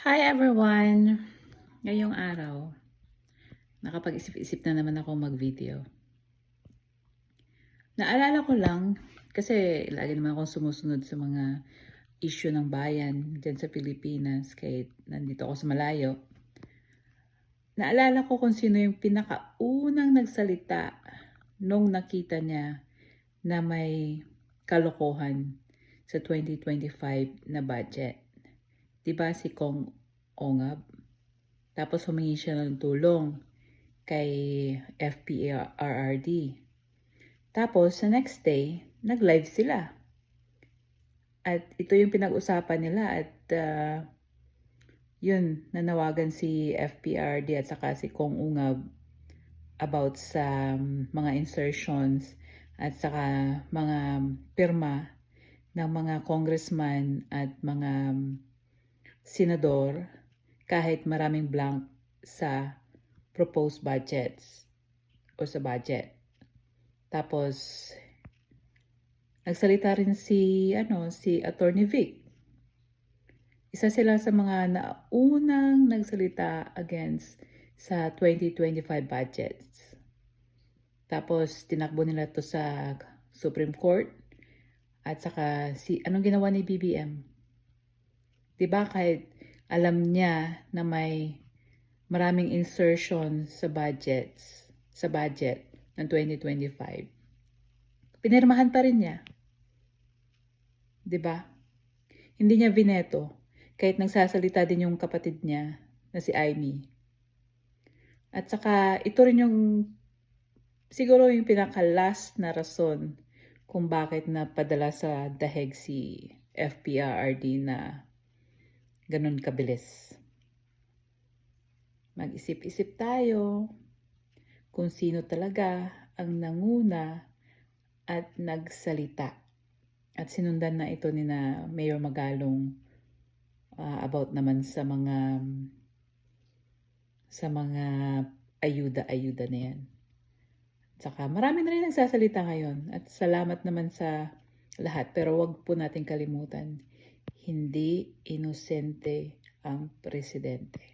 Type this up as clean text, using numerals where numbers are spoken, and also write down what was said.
Hi everyone! Ngayong araw, nakapag-isip-isip na naman ako mag-video. Naalala ko lang, kasi lagi naman akong sumusunod sa mga issue ng bayan dyan sa Pilipinas kahit nandito ako sa malayo. Naalala ko kung sino yung pinakaunang nagsalita nung nakita niya na may kalokohan sa 2025 na budget. Diba si Kong Ongab? Tapos humingi siya ng tulong kay FPRRD. Tapos sa next day, nag-live sila. At ito yung pinag-usapan nila at yun, nanawagan si FPRD at saka si Kong Ungab about sa mga insertions at saka mga pirma ng mga congressman at mga senador kahit maraming blank sa proposed budgets o sa budget. Tapos nagsalita rin si Attorney Vic. Isa sila sa mga naunang nagsalita against sa 2025 budgets. Tapos tinakbo nila to sa Supreme Court at saka anong ginawa ni BBM? 'Di ba kahit alam niya na may maraming insertion sa budget ng 2025. Pinirmahan pa rin niya. 'Di ba? Hindi niya bineto kahit nagsasalita din yung kapatid niya na si Amy. At saka ito rin yung siguro yung pinaka-last na rason kung bakit napadala sa daheg si FPRRD na ganun kabilis. Mag-isip-isip tayo kung sino talaga ang nanguna at nagsalita. At sinundan na ito ni na Mayor Magalong about naman sa mga ayuda-ayuda na yan. Saka marami na rin nagsasalita ngayon at salamat naman sa lahat. Pero wag po natin kalimutan, hindi inosente ang presidente.